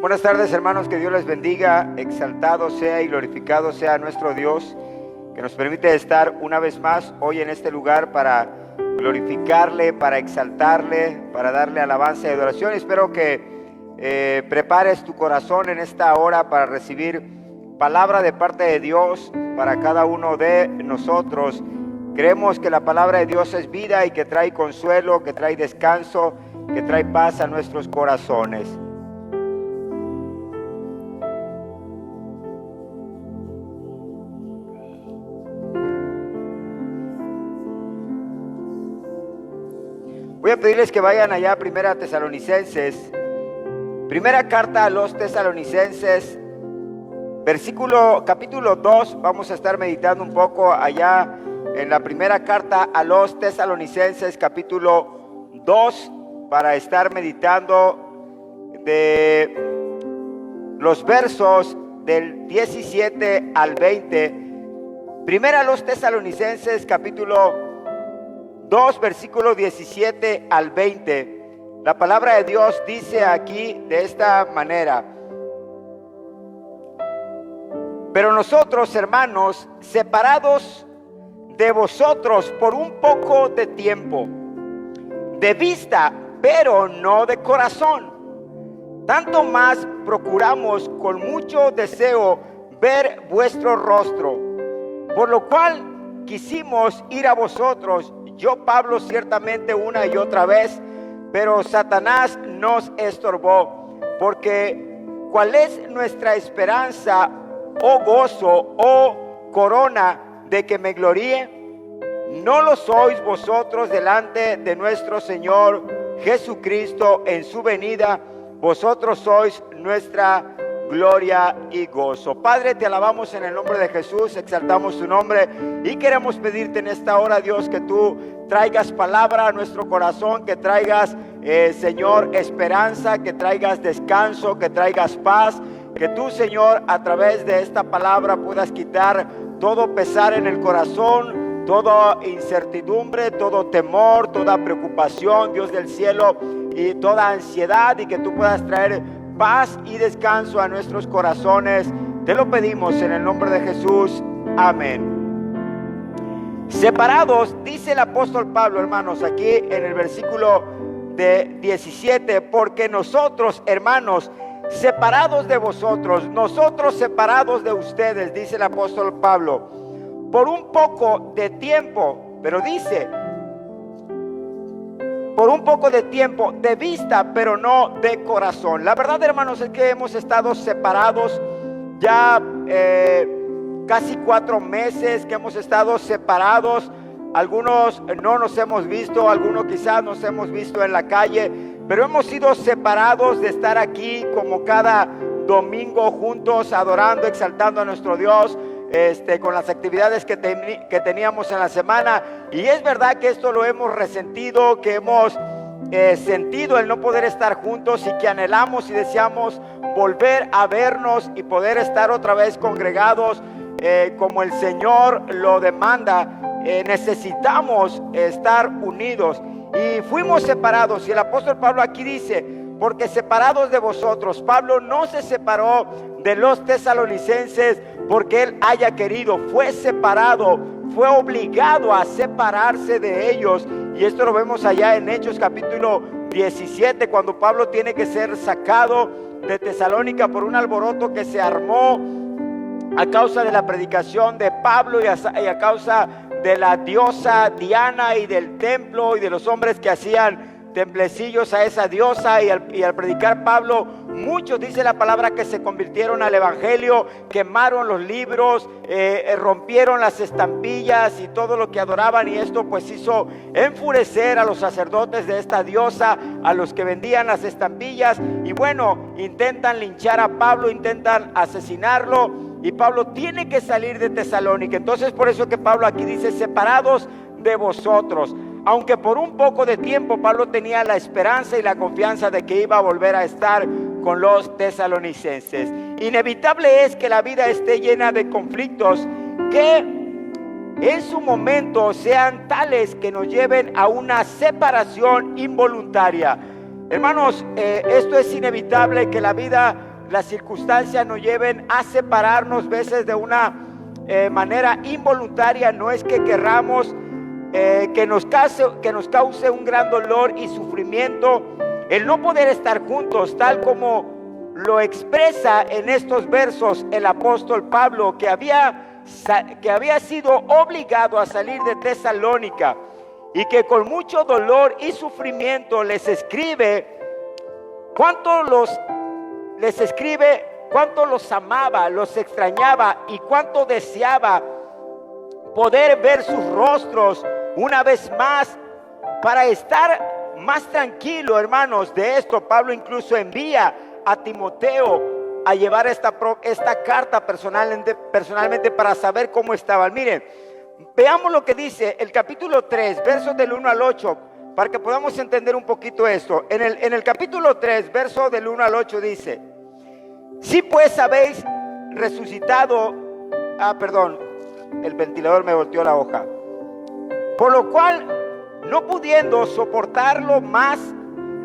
Buenas tardes, hermanos, que Dios les bendiga, exaltado sea y glorificado sea nuestro Dios, que nos permite estar una vez más hoy en este lugar para glorificarle, para exaltarle, para darle alabanza y adoración. Espero que prepares tu corazón en esta hora para recibir palabra de parte de Dios para cada uno de nosotros. Creemos que la palabra de Dios es vida y que trae consuelo, que trae descanso, que trae paz a nuestros corazones. Voy a pedirles que vayan allá a Primera Tesalonicenses, primera carta a los Tesalonicenses, capítulo 2. Vamos a estar meditando un poco allá en la primera carta a los Tesalonicenses, capítulo 2, para estar meditando de los versos del 17 al 20. Primera a los Tesalonicenses, capítulo 2, versículos 17 al 20. La palabra de Dios dice aquí de esta manera: pero nosotros, hermanos, separados de vosotros por un poco de tiempo, de vista, pero no de corazón, tanto más procuramos con mucho deseo ver vuestro rostro, por lo cual quisimos ir a vosotros, yo Pablo ciertamente una y otra vez, pero Satanás nos estorbó, porque ¿cuál es nuestra esperanza, oh gozo, oh corona de que me gloríe? ¿No lo sois vosotros delante de nuestro Señor Jesucristo en su venida? Vosotros sois nuestra gloria y gozo. Padre, te alabamos en el nombre de Jesús, exaltamos tu nombre y queremos pedirte en esta hora, Dios, que tú traigas palabra a nuestro corazón, que traigas, Señor, esperanza, que traigas descanso, que traigas paz, que tú, Señor, a través de esta palabra puedas quitar todo pesar en el corazón, toda incertidumbre, todo temor, toda preocupación, Dios del cielo, y toda ansiedad, y que tú puedas traer paz y descanso a nuestros corazones. Te lo pedimos en el nombre de Jesús. Amén. Separados, dice el apóstol Pablo, hermanos, aquí en el versículo de 17, porque nosotros, hermanos, separados de vosotros, nosotros separados de ustedes, dice el apóstol Pablo, por un poco de tiempo, pero dice, por un poco de tiempo, de vista, pero no de corazón. La verdad, hermanos, es que hemos estado separados ya casi 4 meses que hemos estado separados. Algunos no nos hemos visto, algunos quizás nos hemos visto en la calle, pero hemos sido separados de estar aquí como cada domingo juntos, adorando, exaltando a nuestro Dios, con las actividades que teníamos en la semana. Y es verdad que esto lo hemos resentido, que hemos sentido el no poder estar juntos, y que anhelamos y deseamos volver a vernos y poder estar otra vez congregados como el Señor lo demanda. Necesitamos estar unidos y fuimos separados, y el apóstol Pablo aquí dice, porque separados de vosotros. Pablo no se separó de los tesalonicenses porque él haya querido, fue separado, fue obligado a separarse de ellos. Y esto lo vemos allá en Hechos capítulo 17, cuando Pablo tiene que ser sacado de Tesalónica por un alboroto que se armó a causa de la predicación de Pablo y a causa de la diosa Diana y del templo y de los hombres que hacían templecillos a esa diosa. Y al predicar Pablo, muchos, dice la palabra, que se convirtieron al evangelio, quemaron los libros, rompieron las estampillas y todo lo que adoraban, y esto pues hizo enfurecer a los sacerdotes de esta diosa, a los que vendían las estampillas, y bueno, intentan linchar a Pablo, intentan asesinarlo, y Pablo tiene que salir de Tesalónica. Entonces, por eso que Pablo aquí dice, separados de vosotros. Aunque por un poco de tiempo, Pablo tenía la esperanza y la confianza de que iba a volver a estar con los tesalonicenses. Inevitable es que la vida esté llena de conflictos que en su momento sean tales que nos lleven a una separación involuntaria. Hermanos, esto es inevitable, que la vida las circunstancias nos lleven a separarnos veces de una manera involuntaria. No es que querramos que nos cause un gran dolor y sufrimiento el no poder estar juntos, tal como lo expresa en estos versos el apóstol Pablo, que había sido obligado a salir de Tesalónica y que con mucho dolor y sufrimiento les escribe cuánto los amaba, los extrañaba y cuánto deseaba poder ver sus rostros una vez más para estar más tranquilo, hermanos. De esto Pablo incluso envía a Timoteo a llevar esta carta personalmente para saber cómo estaban. Miren, veamos lo que dice el capítulo 3, versos del 1 al 8, para que podamos entender un poquito esto. En el capítulo 3, verso del 1 al 8 dice: si pues habéis resucitado, el ventilador me volteó la hoja. Por lo cual, no pudiendo soportarlo más,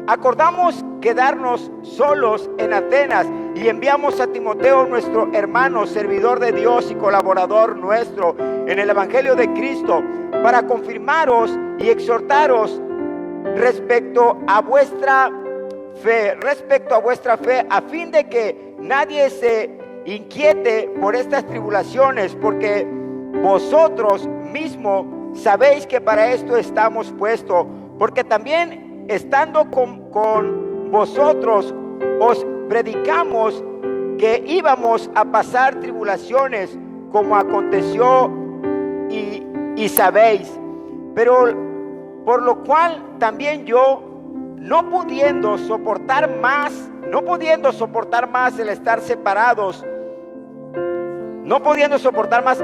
acordamos quedarnos solos en Atenas y enviamos a Timoteo, nuestro hermano, servidor de Dios y colaborador nuestro en el Evangelio de Cristo, para confirmaros y exhortaros respecto a vuestra fe, a fin de que nadie se inquiete por estas tribulaciones, porque vosotros mismos sabéis que para esto estamos puestos, porque también estando con vosotros os predicamos que íbamos a pasar tribulaciones, como aconteció y sabéis. Pero por lo cual también yo, no pudiendo soportar más el estar separados,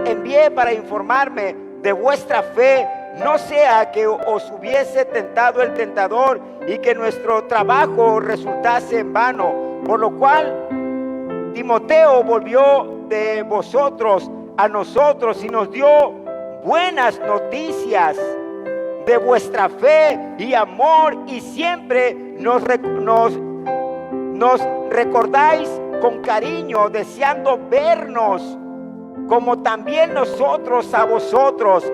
envié para informarme de vuestra fe, no sea que os hubiese tentado el tentador y que nuestro trabajo resultase en vano. Por lo cual Timoteo volvió de vosotros a nosotros y nos dio buenas noticias de vuestra fe y amor, y siempre nos recordáis con cariño, deseando vernos, como también nosotros a vosotros.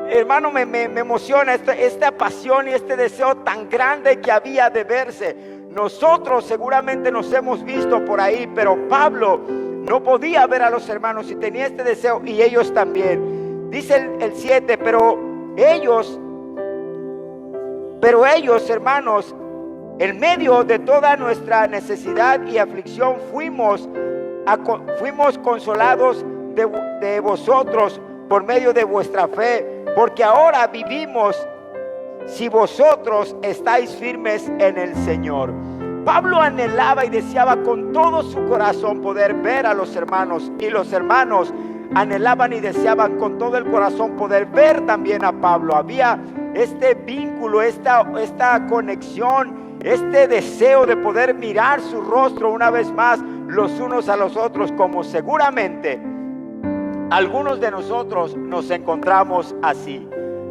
Hermano, me emociona esta pasión y este deseo tan grande que había de verse. Nosotros seguramente nos hemos visto por ahí, pero Pablo no podía ver a los hermanos y tenía este deseo, y ellos también. Dice el 7, pero ellos, hermanos, en medio de toda nuestra necesidad y aflicción, fuimos consolados de vosotros por medio de vuestra fe, porque ahora vivimos si vosotros estáis firmes en el Señor. Pablo anhelaba y deseaba con todo su corazón poder ver a los hermanos, y los hermanos anhelaban y deseaban con todo el corazón poder ver también a Pablo. Había este vínculo, esta conexión, este deseo de poder mirar su rostro una vez más los unos a los otros, como seguramente algunos de nosotros nos encontramos así,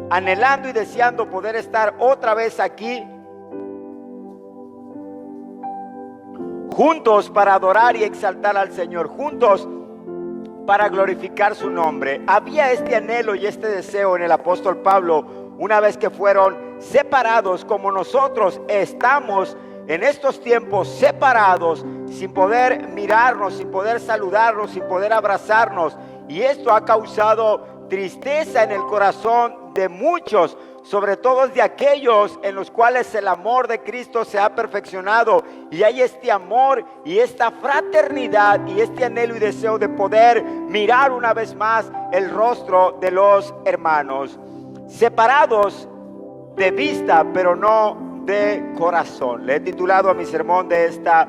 anhelando y deseando poder estar otra vez aquí juntos para adorar y exaltar al Señor, juntos para glorificar su nombre. Había este anhelo y este deseo en el apóstol Pablo una vez que fueron separados, como nosotros estamos en estos tiempos separados, sin poder mirarnos, sin poder saludarnos, sin poder abrazarnos. Y esto ha causado tristeza en el corazón de muchos, sobre todo de aquellos en los cuales el amor de Cristo se ha perfeccionado, y hay este amor y esta fraternidad y este anhelo y deseo de poder mirar una vez más el rostro de los hermanos. Separados de vista, pero no de corazón. Le he titulado a mi sermón de esta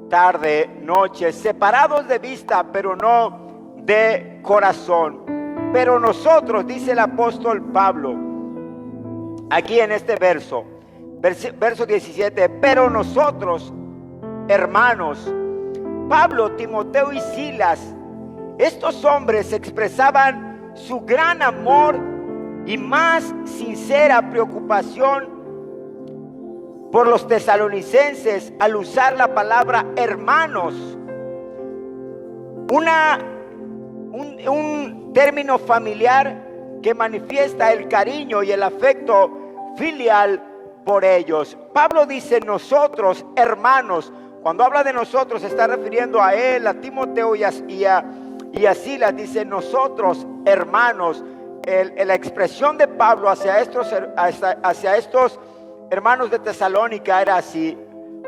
tarde, noche: separados de vista, pero no de corazón. Pero nosotros, dice el apóstol Pablo aquí en este verso 17, pero nosotros, hermanos, Pablo, Timoteo y Silas, estos hombres expresaban su gran amor y más sincera preocupación por los tesalonicenses al usar la palabra hermanos. Un término familiar que manifiesta el cariño y el afecto filial por ellos. Pablo dice nosotros, hermanos. Cuando habla de nosotros se está refiriendo a él, a Timoteo y a Silas. Dice nosotros, hermanos. La expresión de Pablo hacia estos hermanos de Tesalónica era así: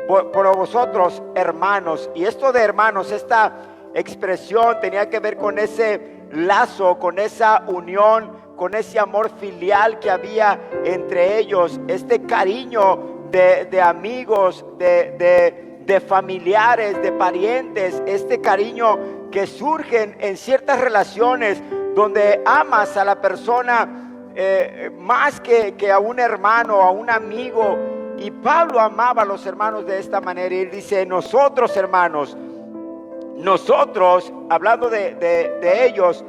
por vosotros, hermanos. Y esto de hermanos, esta expresión tenía que ver con ese lazo, con esa unión, con ese amor filial que había entre ellos, este cariño de amigos, de familiares, de parientes, este cariño que surge en ciertas relaciones donde amas a la persona más que a un hermano, a un amigo. Y Pablo amaba a los hermanos de esta manera, y él dice nosotros, hermanos. Nosotros, hablando de ellos,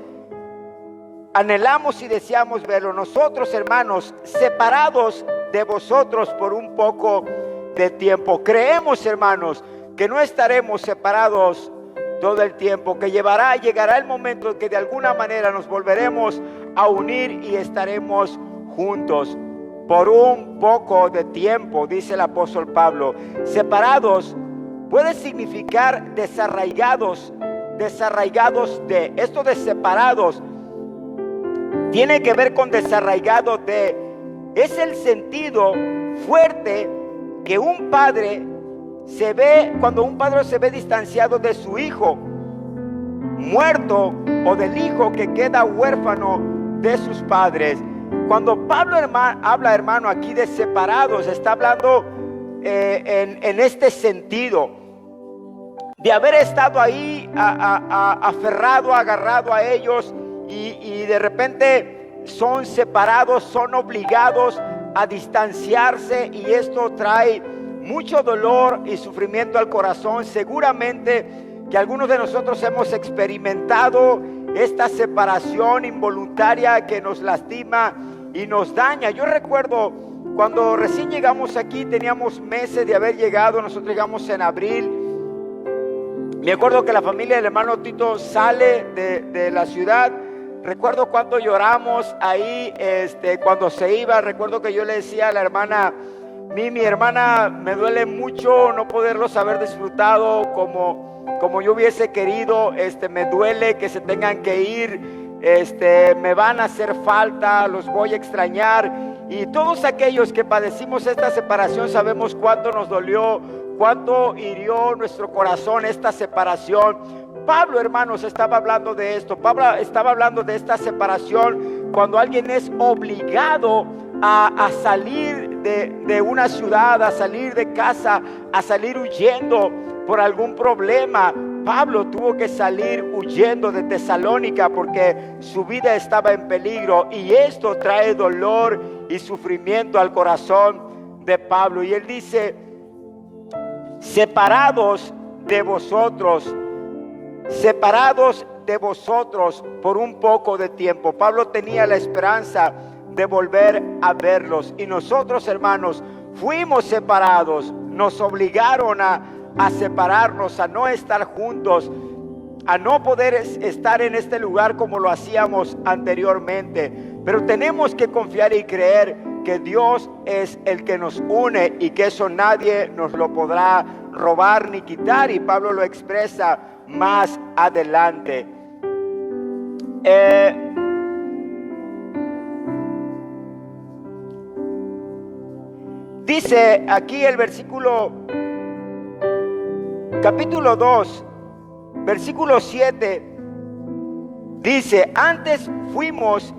anhelamos y deseamos verlo. Nosotros, hermanos, separados de vosotros por un poco de tiempo. Creemos, hermanos, que no estaremos separados todo el tiempo, que llegará el momento en que de alguna manera nos volveremos a unir y estaremos juntos por un poco de tiempo, dice el apóstol Pablo. Separados puede significar desarraigados de. Esto de separados tiene que ver con desarraigados de. Es el sentido fuerte que un padre se ve cuando un padre se ve distanciado de su hijo muerto o del hijo que queda huérfano de sus padres. Cuando Pablo habla, hermano, aquí de separados, está hablando en este sentido de haber estado ahí aferrado, agarrado a ellos, y de repente son separados, son obligados a distanciarse, y esto trae mucho dolor y sufrimiento al corazón. Seguramente que algunos de nosotros hemos experimentado esta separación involuntaria que nos lastima y nos daña. Yo recuerdo cuando recién llegamos aquí, teníamos meses de haber llegado. Nosotros llegamos en abril. Me acuerdo que la familia del hermano Tito sale de la ciudad. Recuerdo cuando lloramos ahí, cuando se iba. Recuerdo que yo le decía a la hermana mi hermana, me duele mucho no poderlos haber disfrutado como yo hubiese querido. Me duele que se tengan que ir. Me van a hacer falta, los voy a extrañar. Y todos aquellos que padecimos esta separación sabemos cuánto nos dolió, cuánto hirió nuestro corazón esta separación. Pablo, hermanos, estaba hablando de esto. Pablo estaba hablando de esta separación cuando alguien es obligado a salir de una ciudad, a salir de casa, a salir huyendo por algún problema. Pablo tuvo que salir huyendo de Tesalónica porque su vida estaba en peligro, y esto trae dolor y sufrimiento al corazón de Pablo. Y él dice: separados de vosotros por un poco de tiempo. Pablo tenía la esperanza de volver a verlos, y nosotros, hermanos, fuimos separados. Nos obligaron a separarnos, a no estar juntos, a no poder estar en este lugar como lo hacíamos anteriormente. Pero tenemos que confiar y creer que Dios es el que nos une, y que eso nadie nos lo podrá robar ni quitar. Y Pablo lo expresa más adelante. Dice aquí el capítulo 2, versículo 7, dice: antes fuimos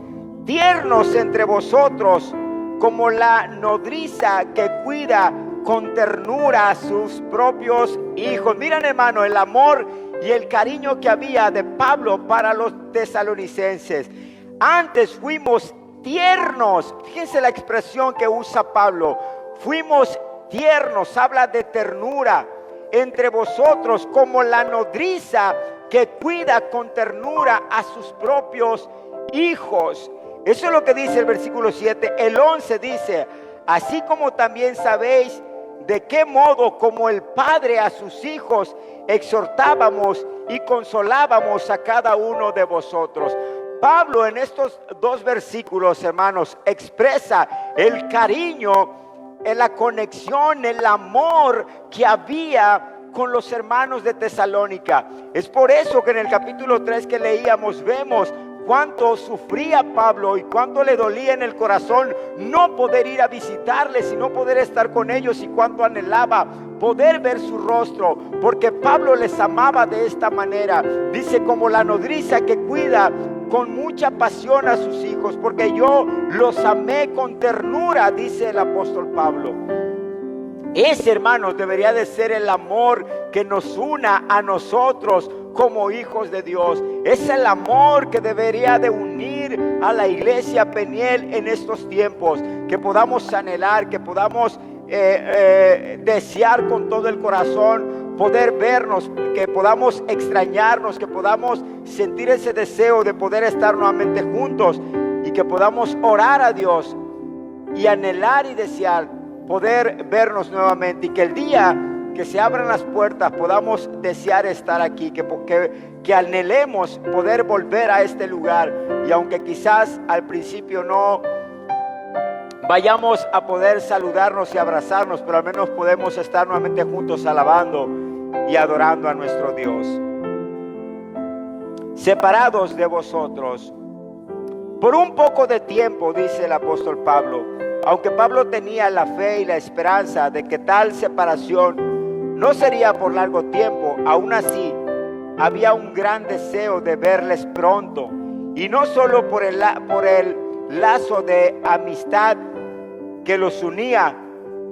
tiernos entre vosotros, como la nodriza que cuida con ternura a sus propios hijos. Miren, hermano, el amor y el cariño que había de Pablo para los tesalonicenses. Antes fuimos tiernos. Fíjense la expresión que usa Pablo: fuimos tiernos. Habla de ternura entre vosotros, como la nodriza que cuida con ternura a sus propios hijos. Eso es lo que dice el versículo 7. El 11 dice: así como también sabéis de qué modo como el Padre a sus hijos exhortábamos y consolábamos a cada uno de vosotros. Pablo en estos dos versículos, hermanos, expresa el cariño, en la conexión, el amor que había con los hermanos de Tesalónica. Es por eso que en el capítulo 3 que leíamos vemos cuánto sufría Pablo y cuánto le dolía en el corazón no poder ir a visitarles y no poder estar con ellos, y cuánto anhelaba poder ver su rostro, porque Pablo les amaba de esta manera. Dice, como la nodriza que cuida con mucha pasión a sus hijos, porque yo los amé con ternura, dice el apóstol Pablo. Ese, hermanos, debería de ser el amor que nos una a nosotros como hijos de Dios. Es el amor que debería de unir a la iglesia Peniel en estos tiempos. Que podamos anhelar, que podamos desear con todo el corazón poder vernos, que podamos extrañarnos, que podamos sentir ese deseo de poder estar nuevamente juntos, y que podamos orar a Dios y anhelar y desear poder vernos nuevamente, y que el día que se abran las puertas podamos desear estar aquí, que anhelemos poder volver a este lugar. Y aunque quizás al principio no vayamos a poder saludarnos y abrazarnos, pero al menos podemos estar nuevamente juntos alabando y adorando a nuestro Dios. Separados de vosotros por un poco de tiempo, dice el apóstol Pablo. Aunque Pablo tenía la fe y la esperanza de que tal separación no sería por largo tiempo, aún así había un gran deseo de verles pronto, y no solo por el lazo de amistad que los unía,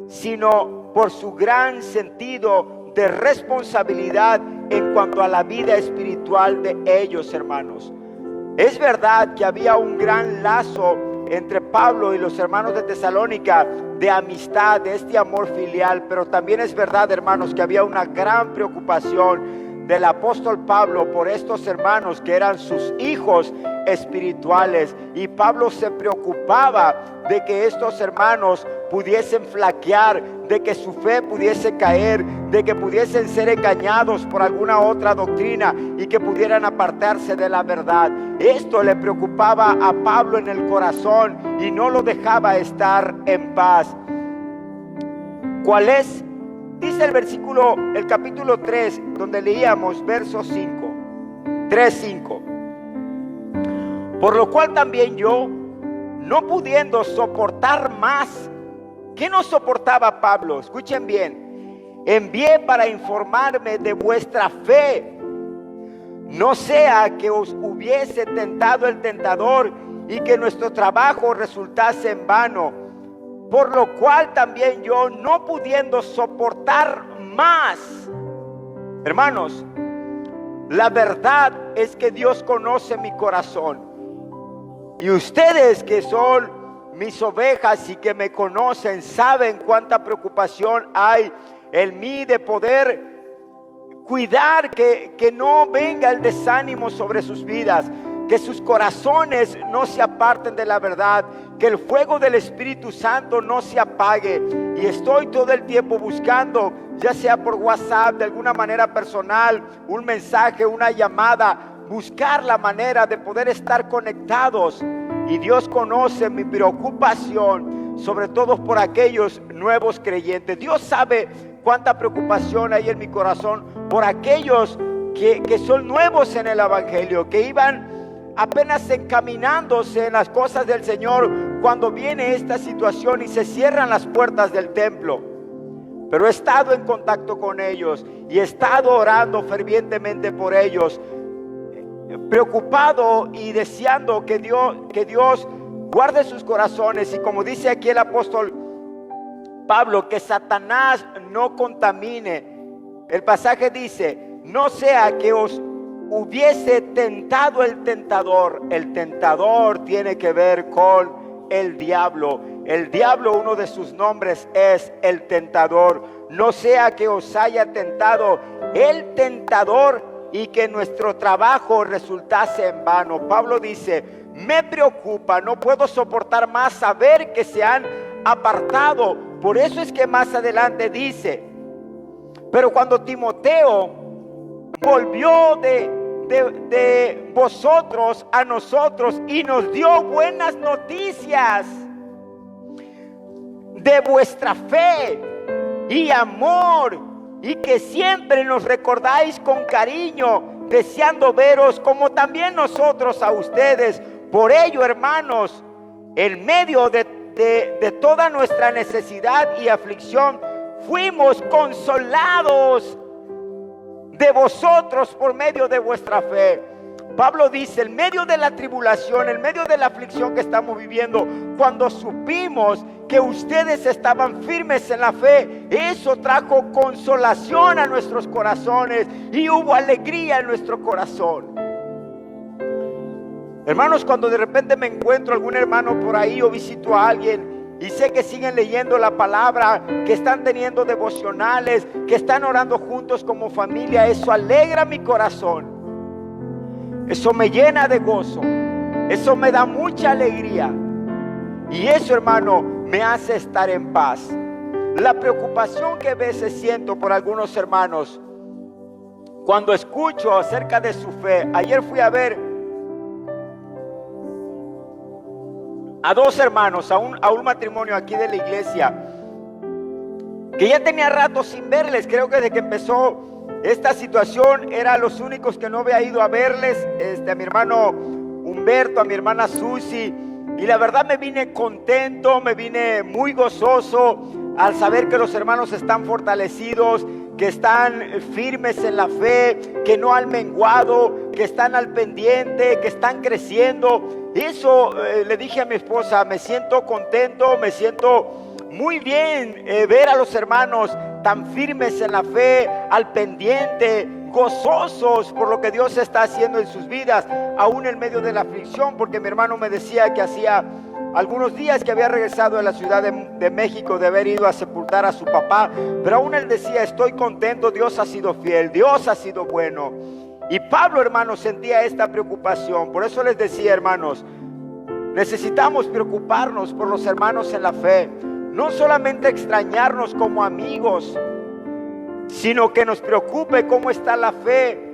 sino por su gran sentido de responsabilidad en cuanto a la vida espiritual de ellos, hermanos. Es verdad que había un gran lazo entre Pablo y los hermanos de Tesalónica de amistad, de este amor filial, pero también es verdad, hermanos, que había una gran preocupación del apóstol Pablo por estos hermanos que eran sus hijos espirituales, y Pablo se preocupaba de que estos hermanos pudiesen flaquear, de que su fe pudiese caer, de que pudiesen ser engañados por alguna otra doctrina y que pudieran apartarse de la verdad. Esto le preocupaba a Pablo en el corazón y no lo dejaba estar en paz. ¿Cuál es? Dice el capítulo 3, donde leíamos verso 5, 3:5. Por lo cual también yo, no pudiendo soportar más. ¿Qué no soportaba Pablo? Escuchen bien. Envié para informarme de vuestra fe, no sea que os hubiese tentado el tentador y que nuestro trabajo resultase en vano. Por lo cual también yo, no pudiendo soportar más. Hermanos, la verdad es que Dios conoce mi corazón. Y ustedes que son mis ovejas y que me conocen, saben cuánta preocupación hay en mí de poder cuidar que no venga el desánimo sobre sus vidas, que sus corazones no se aparten de la verdad, que el fuego del Espíritu Santo no se apague. Y estoy todo el tiempo buscando, ya sea por WhatsApp, de alguna manera personal, un mensaje, una llamada, buscar la manera de poder estar conectados. Y Dios conoce mi preocupación, sobre todo por aquellos nuevos creyentes. Dios sabe cuánta preocupación hay en mi corazón por aquellos que son nuevos en el Evangelio, que iban apenas encaminándose en las cosas del Señor cuando viene esta situación y se cierran las puertas del templo. Pero he estado en contacto con ellos y he estado orando fervientemente por ellos, preocupado y deseando que Dios guarde sus corazones. Y como dice aquí el apóstol Pablo, que Satanás no contamine. El pasaje dice, no sea que os hubiese tentado el tentador. El tentador tiene que ver con el diablo. El diablo, uno de sus nombres es el tentador. No sea que os haya tentado el tentador y que nuestro trabajo resultase en vano. Pablo dice, me preocupa, no puedo soportar más saber que se han apartado, Por eso es que más adelante dice: pero cuando Timoteo volvió de vosotros a nosotros y nos dio buenas noticias de vuestra fe y amor, y que siempre nos recordáis con cariño, deseando veros como también nosotros a ustedes. Por ello, hermanos, en medio de toda nuestra necesidad y aflicción, fuimos consolados de vosotros por medio de vuestra fe. Pablo dice: en medio de la tribulación, en medio de la aflicción que estamos viviendo, cuando supimos que ustedes estaban firmes en la fe, eso trajo consolación a nuestros corazones y hubo alegría en nuestro corazón. Hermanos, cuando de repente me encuentro algún hermano por ahí o visito a alguien y sé que siguen leyendo la palabra, que están teniendo devocionales, que están orando juntos como familia, eso alegra mi corazón. Eso me llena de gozo. Eso me da mucha alegría. Y eso, hermano, me hace estar en paz. La preocupación que a veces siento por algunos hermanos cuando escucho acerca de su fe. Ayer fui a ver a dos hermanos, a un matrimonio aquí de la iglesia, que ya tenía rato sin verles. Creo que desde que empezó esta situación eran los únicos que no había ido a verles, a mi hermano Humberto, a mi hermana Susi. Y la verdad me vine contento, me vine muy gozoso al saber que los hermanos están fortalecidos, que están firmes en la fe, que no han menguado, que están al pendiente, que están creciendo. Eso le dije a mi esposa: me siento contento, me siento muy bien ver a los hermanos tan firmes en la fe, al pendiente, gozosos por lo que Dios está haciendo en sus vidas, aún en medio de la aflicción. Porque mi hermano me decía que hacía algunos días que había regresado de la Ciudad de México, de haber ido a sepultar a su papá, pero aún él decía: estoy contento, Dios ha sido fiel, Dios ha sido bueno. Y Pablo, hermanos, sentía esta preocupación. Por eso les decía, hermanos, necesitamos preocuparnos por los hermanos en la fe. No solamente extrañarnos como amigos, sino que nos preocupe cómo está la fe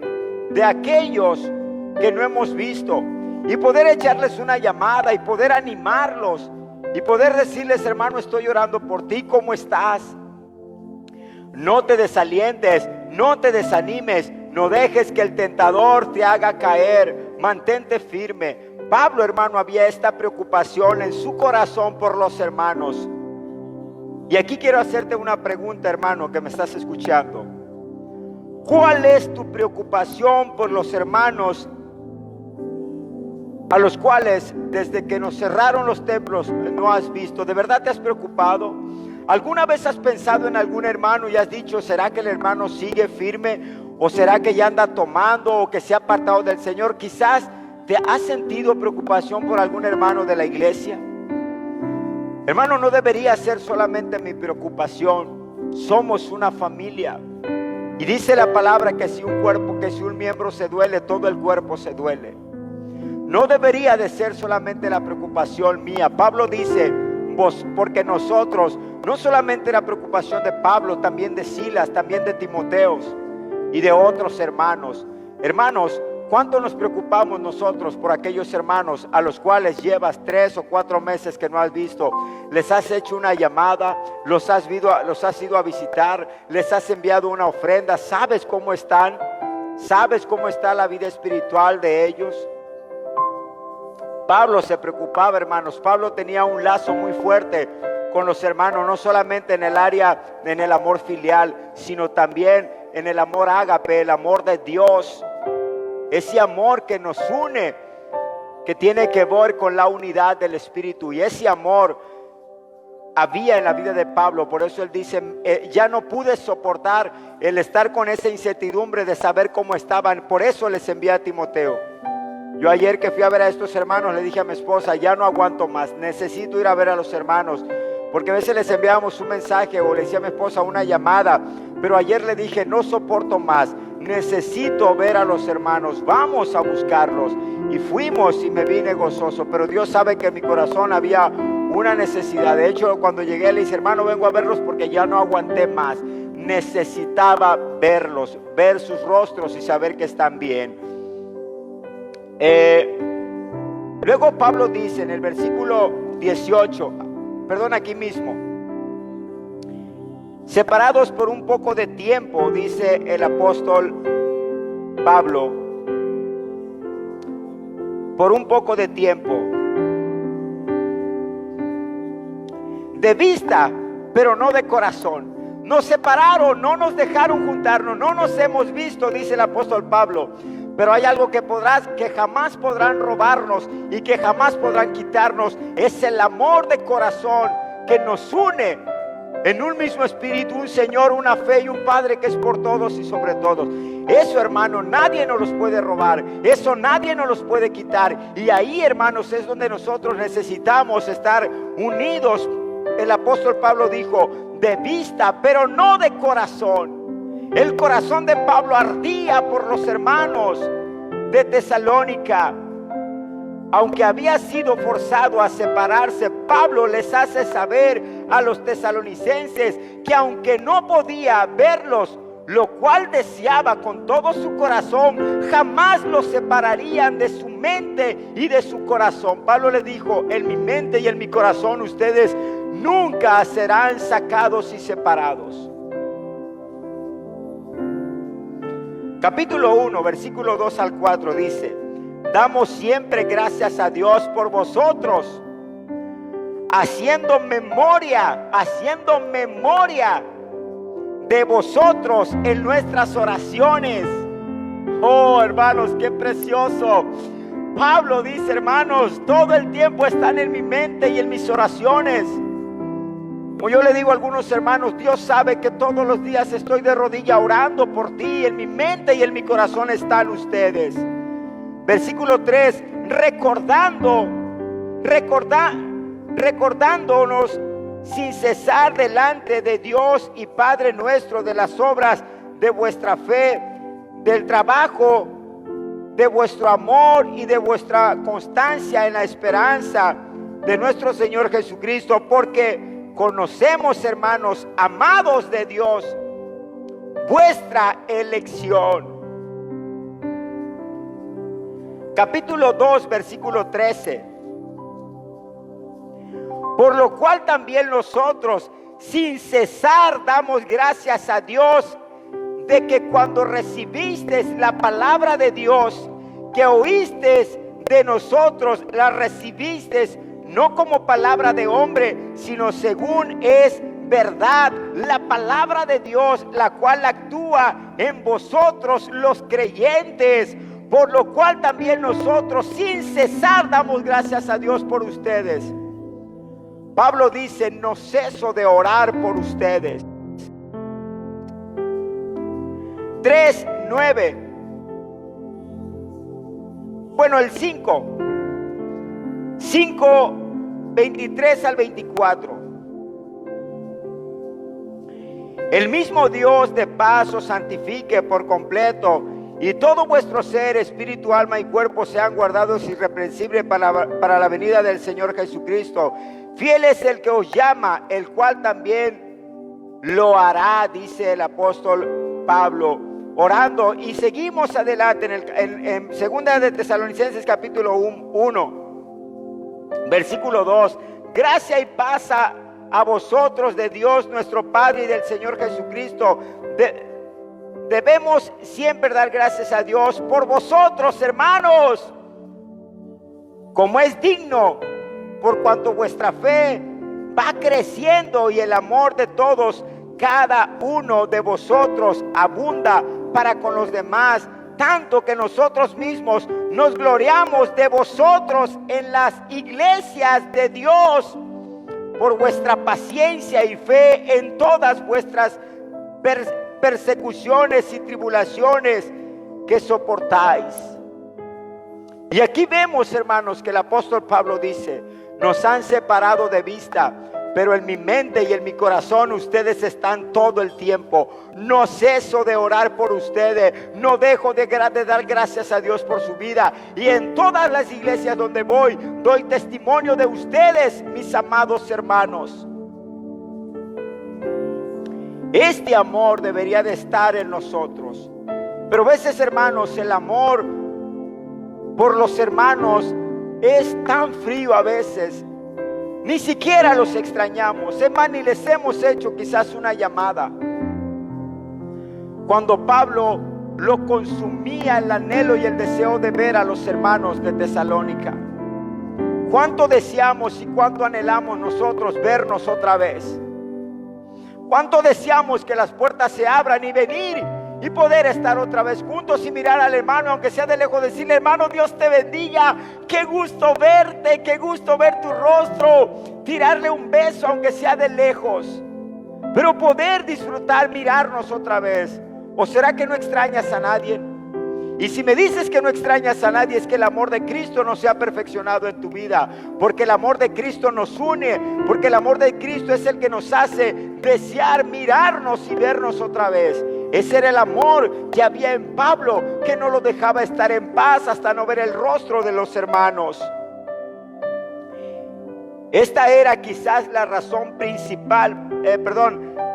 de aquellos que no hemos visto, y poder echarles una llamada y poder animarlos y poder decirles: hermano, estoy orando por ti, ¿cómo estás? No te desalientes, no te desanimes, no dejes que el tentador te haga caer, mantente firme. Pablo, hermano, había esta preocupación en su corazón por los hermanos. Y aquí quiero hacerte una pregunta, hermano, que me estás escuchando. ¿Cuál es tu preocupación por los hermanos a los cuales desde que nos cerraron los templos no has visto? ¿De verdad te has preocupado? ¿Alguna vez has pensado en algún hermano y has dicho: ¿será que el hermano sigue firme? ¿O será que ya anda tomando o que se ha apartado del Señor? Quizás te has sentido preocupación por algún hermano de la iglesia. Hermano, no debería ser solamente mi preocupación. Somos una familia. Y dice la palabra que si un miembro se duele, todo el cuerpo se duele. No debería de ser solamente la preocupación mía. Pablo dice: porque nosotros, no solamente la preocupación de Pablo, también de Silas, también de Timoteos y de otros hermanos. Hermanos, ¿cuánto nos preocupamos nosotros por aquellos hermanos a los cuales llevas 3 o 4 meses que no has visto? Les has hecho una llamada, los has ido a visitar, les has enviado una ofrenda. ¿Sabes cómo están? ¿Sabes cómo está la vida espiritual de ellos? Pablo se preocupaba, hermanos. Pablo tenía un lazo muy fuerte con los hermanos, no solamente en el área, en el amor filial, sino también en el amor ágape, el amor de Dios. Ese amor que nos une, que tiene que ver con la unidad del Espíritu. Y ese amor había en la vida de Pablo. Por eso él dice: ya no pude soportar el estar con esa incertidumbre de saber cómo estaban. Por eso les envié a Timoteo. Yo ayer que fui a ver a estos hermanos, le dije a mi esposa: ya no aguanto más, necesito ir a ver a los hermanos. Porque a veces les enviábamos un mensaje o le decía a mi esposa una llamada, pero ayer le dije: no soporto más, necesito ver a los hermanos, vamos a buscarlos. Y fuimos y me vine gozoso, pero Dios sabe que en mi corazón había una necesidad. De hecho, cuando llegué le dije, hermano, vengo a verlos porque ya no aguanté más. Necesitaba verlos, ver sus rostros y saber que están bien. Luego Pablo dice en el versículo 18, perdón, aquí mismo, separados por un poco de tiempo, dice el apóstol Pablo, por un poco de tiempo, de vista, pero no de corazón. Nos separaron, no nos dejaron juntarnos, no nos hemos visto, dice el apóstol Pablo. Pero hay algo que jamás podrán robarnos y que jamás podrán quitarnos. Es el amor de corazón que nos une en un mismo espíritu, un Señor, una fe y un Padre que es por todos y sobre todos. Eso, hermano, nadie nos los puede robar. Eso nadie nos los puede quitar. Y ahí, hermanos, es donde nosotros necesitamos estar unidos. El apóstol Pablo dijo, de vista, pero no de corazón. El corazón de Pablo ardía por los hermanos de Tesalónica. Aunque había sido forzado a separarse, Pablo les hace saber a los tesalonicenses que aunque no podía verlos, lo cual deseaba con todo su corazón, jamás los separarían de su mente y de su corazón. Pablo les dijo, en mi mente y en mi corazón ustedes nunca serán sacados y separados. Capítulo 1, versículo 2 al 4 dice, damos siempre gracias a Dios por vosotros, haciendo memoria de vosotros en nuestras oraciones. Oh, hermanos, qué precioso. Pablo dice, hermanos, todo el tiempo están en mi mente y en mis oraciones. Como yo le digo a algunos hermanos, Dios sabe que todos los días estoy de rodilla orando por ti. En mi mente y en mi corazón están ustedes. Versículo 3, recordándonos sin cesar delante de Dios y Padre nuestro de las obras de vuestra fe, del trabajo, de vuestro amor y de vuestra constancia en la esperanza de nuestro Señor Jesucristo, porque conocemos, hermanos, amados de Dios, vuestra elección. Capítulo 2, versículo 13. Por lo cual también nosotros, sin cesar, damos gracias a Dios de que cuando recibisteis la palabra de Dios que oísteis de nosotros, la recibisteis no como palabra de hombre, sino según es verdad, la palabra de Dios, la cual actúa en vosotros los creyentes. Por lo cual también nosotros sin cesar damos gracias a Dios por ustedes. Pablo dice, no ceso de orar por ustedes. 3:9. Bueno, el 5:23 al 24. El mismo Dios de paz os santifique por completo, y todo vuestro ser, espíritu, alma y cuerpo sean guardados irreprensibles para la venida del Señor Jesucristo. Fiel es el que os llama, el cual también lo hará, dice el apóstol Pablo, orando. Y seguimos adelante en segunda de Tesalonicenses capítulo 1, versículo 2. Gracia y paz a vosotros de Dios nuestro Padre y del Señor Jesucristo. Debemos siempre dar gracias a Dios por vosotros, hermanos, como es digno, por cuanto vuestra fe va creciendo y el amor de todos, cada uno de vosotros, abunda para con los demás, tanto que nosotros mismos nos gloriamos de vosotros en las iglesias de Dios, por vuestra paciencia y fe en todas vuestras persecuciones y tribulaciones que soportáis. Y aquí vemos, hermanos, que el apóstol Pablo dice, nos han separado de vista, pero en mi mente y en mi corazón ustedes están todo el tiempo. No ceso de orar por ustedes, no dejo de dar gracias a Dios por su vida. Y en todas las iglesias donde voy, doy testimonio de ustedes, mis amados hermanos. Este amor debería de estar en nosotros. Pero a veces, hermanos, el amor por los hermanos es tan frío a veces. Ni siquiera los extrañamos. Es más, ni les hemos hecho quizás una llamada. Cuando Pablo lo consumía el anhelo y el deseo de ver a los hermanos de Tesalónica, ¿cuánto deseamos y cuánto anhelamos nosotros vernos otra vez? ¿Cuánto deseamos que las puertas se abran y venir y poder estar otra vez juntos y mirar al hermano, aunque sea de lejos, decirle: hermano, Dios te bendiga, qué gusto verte, qué gusto ver tu rostro, tirarle un beso aunque sea de lejos, pero poder disfrutar, mirarnos otra vez? ¿O será que no extrañas a nadie? Y si me dices que no extrañas a nadie, es que el amor de Cristo no se ha perfeccionado en tu vida, porque el amor de Cristo nos une, porque el amor de Cristo es el que nos hace desear mirarnos y vernos otra vez. Ese era el amor que había en Pablo, que no lo dejaba estar en paz hasta no ver el rostro de los hermanos. Esta era quizás la razón principal,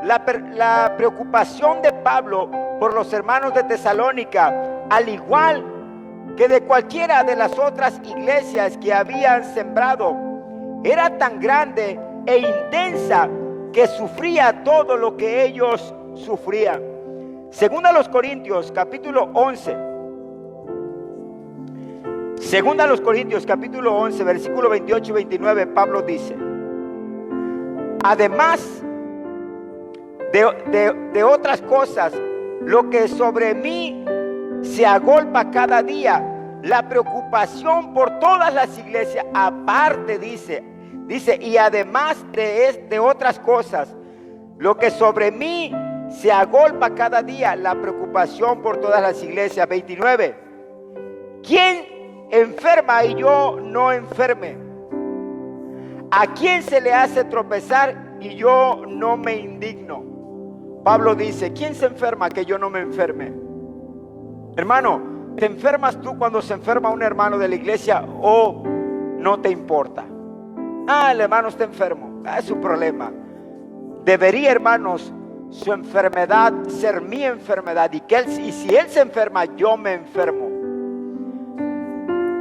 la preocupación de Pablo por los hermanos de Tesalónica, al igual que de cualquiera de las otras iglesias que habían sembrado, era tan grande e intensa que sufría todo lo que ellos sufrían. Segunda a los Corintios capítulo 11. Segunda a los Corintios capítulo 11, versículo 28 y 29, Pablo dice: además de otras cosas, lo que sobre mí se agolpa cada día, la preocupación por todas las iglesias, aparte dice, y además de otras cosas, lo que sobre mí se agolpa cada día, la preocupación por todas las iglesias. 29. ¿Quién enferma y yo no enferme? ¿A quién se le hace tropezar y yo no me indigno? Pablo dice: ¿quién se enferma que yo no me enferme? Hermano, ¿te enfermas tú cuando se enferma un hermano de la iglesia o no te importa? El hermano está enfermo, es su problema. Debería, hermanos, su enfermedad ser mi enfermedad, y si él se enferma, yo me enfermo.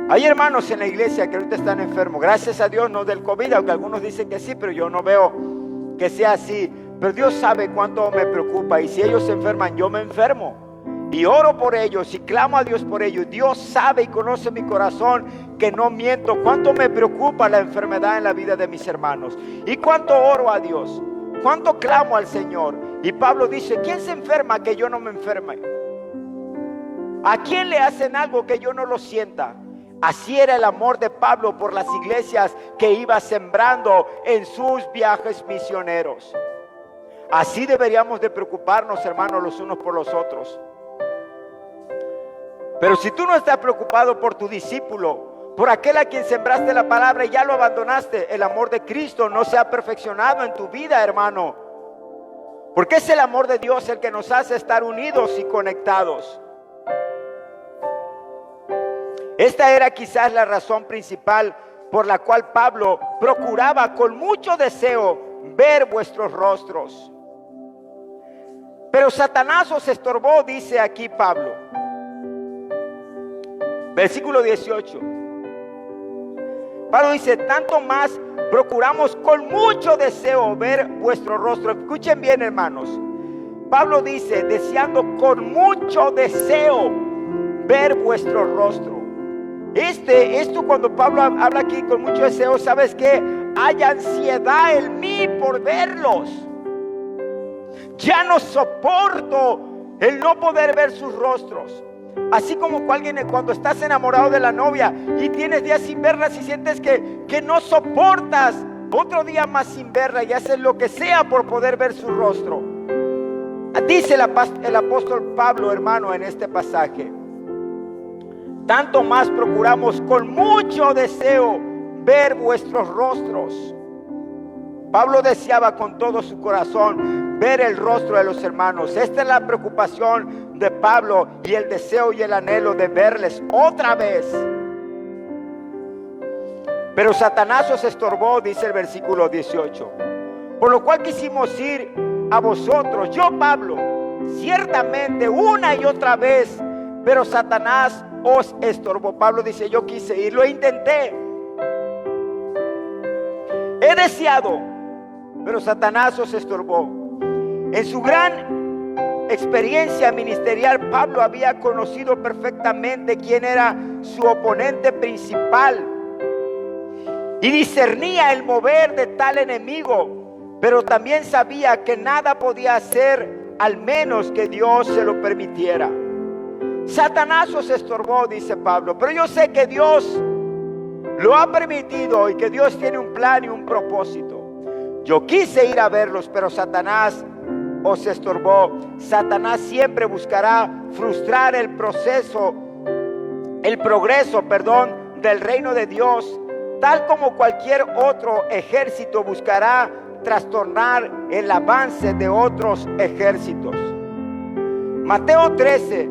Hay hermanos en la iglesia que ahorita están enfermos, gracias a Dios, no del COVID, aunque algunos dicen que sí, pero yo no veo que sea así. Pero Dios sabe cuánto me preocupa, y si ellos se enferman, yo me enfermo. Y oro por ellos y clamo a Dios por ellos. Dios sabe y conoce mi corazón, que no miento, cuánto me preocupa la enfermedad en la vida de mis hermanos. Y cuánto oro a Dios, cuánto clamo al Señor. Y Pablo dice: ¿quién se enferma que yo no me enferme? ¿A quién le hacen algo que yo no lo sienta? Así era el amor de Pablo por las iglesias que iba sembrando en sus viajes misioneros. Así deberíamos de preocuparnos, hermanos, los unos por los otros. Pero si tú no estás preocupado por tu discípulo, por aquel a quien sembraste la palabra y ya lo abandonaste, el amor de Cristo no se ha perfeccionado en tu vida, hermano. Porque es el amor de Dios el que nos hace estar unidos y conectados. Esta era quizás la razón principal por la cual Pablo procuraba con mucho deseo ver vuestros rostros. Pero Satanás os estorbó, dice aquí Pablo. Versículo 18. Pablo dice: tanto más procuramos con mucho deseo ver vuestro rostro. Escuchen bien, hermanos. Pablo dice: deseando con mucho deseo ver vuestro rostro. Esto cuando Pablo habla aquí con mucho deseo, ¿sabes qué? Hay ansiedad en mí por verlos. Ya no soporto el no poder ver sus rostros. Así como cuando estás enamorado de la novia y tienes días sin verla, y sientes que no soportas otro día más sin verla y haces lo que sea por poder ver su rostro. Dice el apóstol Pablo, hermano, en este pasaje: tanto más procuramos con mucho deseo ver vuestros rostros. Pablo deseaba con todo su corazón ver el rostro de los hermanos. Esta es la preocupación de Pablo y el deseo y el anhelo de verles otra vez. Pero Satanás os estorbó, dice el versículo 18. Por lo cual quisimos ir a vosotros, yo Pablo, ciertamente una y otra vez, pero Satanás os estorbó. Pablo dice, yo quise ir, lo intenté, he deseado, pero Satanás os estorbó. En su gran experiencia ministerial, Pablo había conocido perfectamente quién era su oponente principal y discernía el mover de tal enemigo, pero también sabía que nada podía hacer al menos que Dios se lo permitiera. Satanás os estorbó, dice Pablo, pero yo sé que Dios lo ha permitido y que Dios tiene un plan y un propósito. Yo quise ir a verlos, pero Satanás os estorbó. Satanás siempre buscará frustrar el progreso, del reino de Dios, tal como cualquier otro ejército buscará trastornar el avance de otros ejércitos. Mateo 13,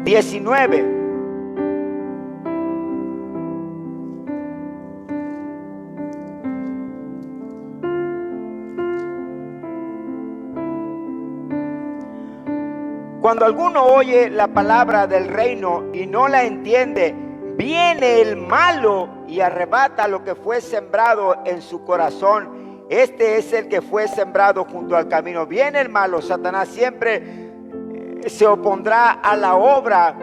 19. Cuando alguno oye la palabra del reino y no la entiende, viene el malo y arrebata lo que fue sembrado en su corazón. Este es el que fue sembrado junto al camino. Viene el malo. Satanás siempre se opondrá a la obra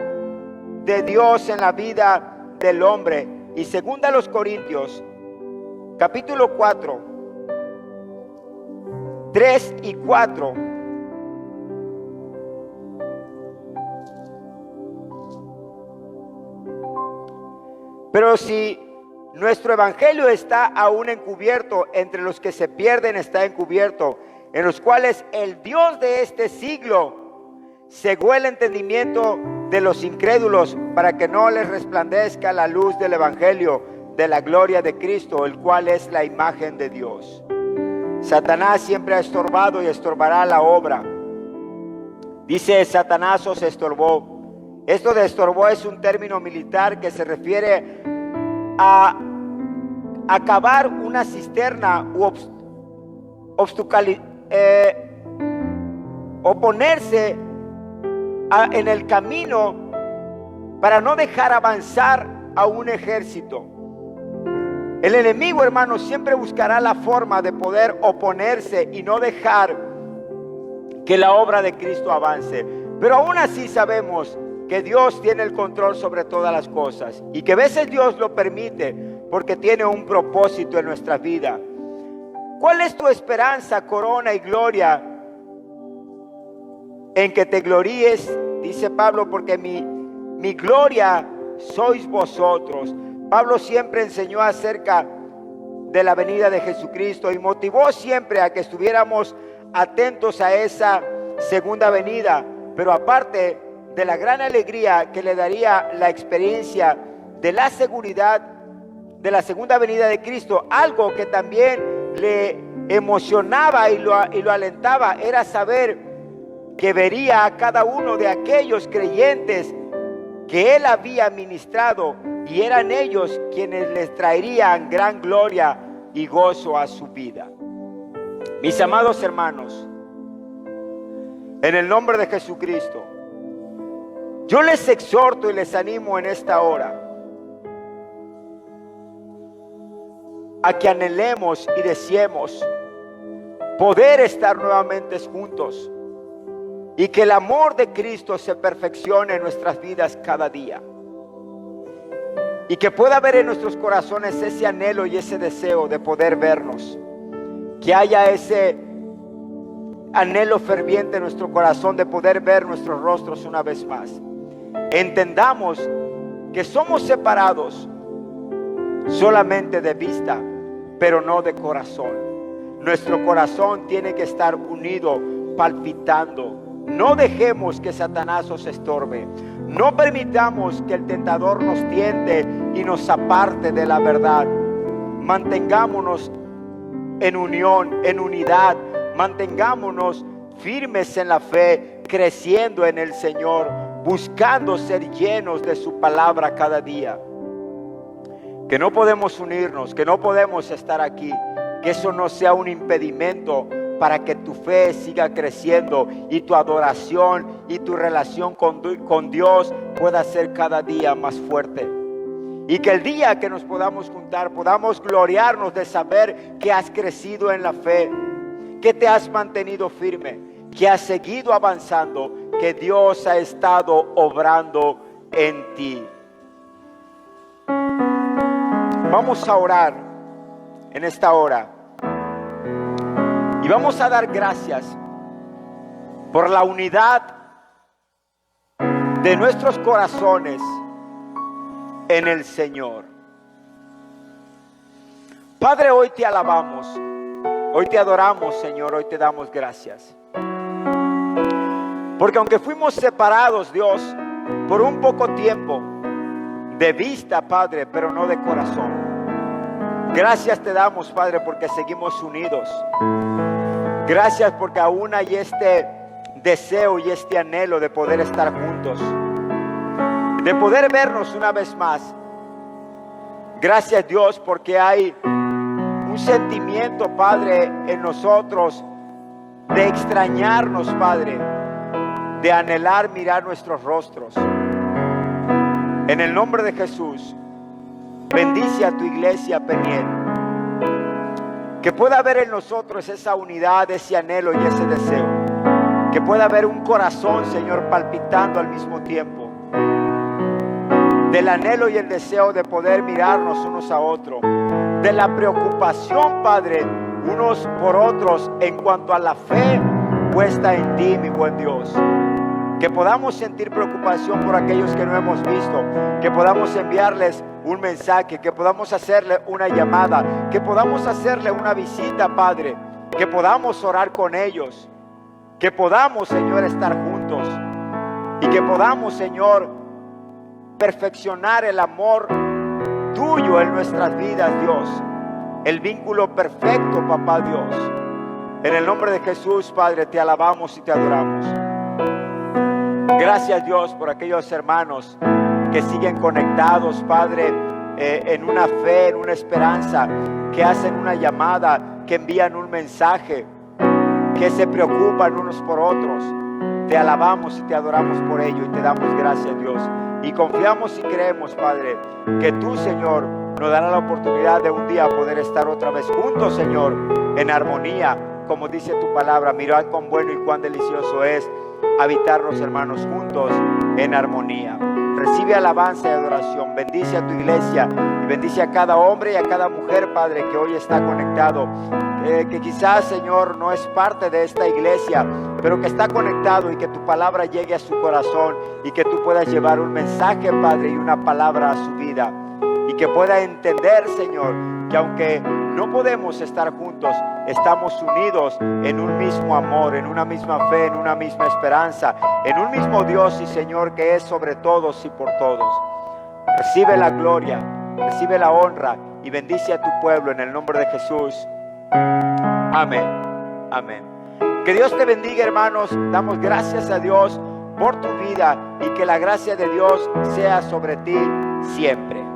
de Dios en la vida del hombre. Y segunda a los Corintios, capítulo 4, 3 y 4. Pero si nuestro evangelio está aún encubierto, entre los que se pierden está encubierto, en los cuales el Dios de este siglo cegó el entendimiento de los incrédulos, para que no les resplandezca la luz del evangelio de la gloria de Cristo, el cual es la imagen de Dios. Satanás siempre ha estorbado y estorbará la obra. Dice, Satanás os estorbó. Esto de estorbó es un término militar que se refiere a acabar una cisterna u oponerse en el camino para no dejar avanzar a un ejército. El enemigo, hermanos, siempre buscará la forma de poder oponerse y no dejar que la obra de Cristo avance. Pero aún así sabemos que Dios tiene el control sobre todas las cosas y que a veces Dios lo permite porque tiene un propósito en nuestra vida. ¿Cuál es tu esperanza, corona y gloria en que te gloríes? Dice Pablo, porque mi gloria sois vosotros. Pablo siempre enseñó acerca de la venida de Jesucristo y motivó siempre a que estuviéramos atentos a esa segunda venida, pero aparte de la gran alegría que le daría la experiencia de la seguridad de la segunda venida de Cristo, algo que también le emocionaba y lo alentaba era saber que vería a cada uno de aquellos creyentes que él había ministrado, y eran ellos quienes les traerían gran gloria y gozo a su vida. Mis amados hermanos, en el nombre de Jesucristo, yo les exhorto y les animo en esta hora a que anhelemos y deseemos poder estar nuevamente juntos y que el amor de Cristo se perfeccione en nuestras vidas cada día, y que pueda haber en nuestros corazones ese anhelo y ese deseo de poder vernos, que haya ese anhelo ferviente en nuestro corazón de poder ver nuestros rostros una vez más. Entendamos que somos separados solamente de vista, pero no de corazón. Nuestro corazón tiene que estar unido, palpitando. No dejemos que Satanás os estorbe. No permitamos que el tentador nos tiente y nos aparte de la verdad. mantengámonos en unión, en unidad, mantengámonos firmes en la fe, creciendo en el Señor, buscando ser llenos de su palabra cada día. Que no podemos unirnos, que no podemos estar aquí, que eso no sea un impedimento para que tu fe siga creciendo y tu adoración y tu relación con Dios pueda ser cada día más fuerte. Y que el día que nos podamos juntar, podamos gloriarnos de saber que has crecido en la fe, que te has mantenido firme, que has seguido avanzando, que Dios ha estado obrando en ti. Vamos a orar en esta hora y vamos a dar gracias por la unidad de nuestros corazones en el Señor. Padre, hoy te alabamos, hoy te adoramos, Señor, hoy te damos gracias. Porque aunque fuimos separados, Dios, por un poco tiempo, de vista, Padre, pero no de corazón. Gracias te damos, Padre, porque seguimos unidos. Gracias porque aún hay este deseo y este anhelo de poder estar juntos, de poder vernos una vez más. Gracias, Dios, porque hay un sentimiento, Padre, en nosotros de extrañarnos, Padre, de anhelar mirar nuestros rostros. En el nombre de Jesús, bendice a tu iglesia, Peniel. Que pueda haber en nosotros esa unidad, ese anhelo y ese deseo. Que pueda haber un corazón, Señor, palpitando al mismo tiempo. Del anhelo y el deseo de poder mirarnos unos a otros. De la preocupación, Padre, unos por otros en cuanto a la fe puesta en ti, mi buen Dios. Que podamos sentir preocupación por aquellos que no hemos visto, que podamos enviarles un mensaje, que podamos hacerle una llamada, que podamos hacerle una visita, Padre, que podamos orar con ellos, que podamos, Señor, estar juntos y que podamos, Señor, perfeccionar el amor tuyo en nuestras vidas, Dios, el vínculo perfecto, papá Dios. En el nombre de Jesús, Padre, te alabamos y te adoramos. Gracias, Dios, por aquellos hermanos que siguen conectados, Padre, en una fe, en una esperanza, que hacen una llamada, que envían un mensaje, que se preocupan unos por otros. Te alabamos y te adoramos por ello y te damos gracias, Dios. Y confiamos y creemos, Padre, que tú, Señor, nos dará la oportunidad de un día poder estar otra vez juntos, Señor, en armonía, como dice tu palabra. Mirad cuán bueno y cuán delicioso es habitar los hermanos juntos en armonía. Recibe alabanza y adoración. Bendice a tu iglesia y bendice a cada hombre y a cada mujer, Padre, que hoy está conectado, que quizás, Señor, no es parte de esta iglesia, pero que está conectado, y que tu palabra llegue a su corazón y que tú puedas llevar un mensaje, Padre, y una palabra a su vida, y que pueda entender, Señor, que aunque no podemos estar juntos, estamos unidos en un mismo amor, en una misma fe, en una misma esperanza, en un mismo Dios y Señor que es sobre todos y por todos. Recibe la gloria, recibe la honra y bendice a tu pueblo en el nombre de Jesús. Amén. Amén. Que Dios te bendiga, hermanos. Damos gracias a Dios por tu vida y que la gracia de Dios sea sobre ti siempre.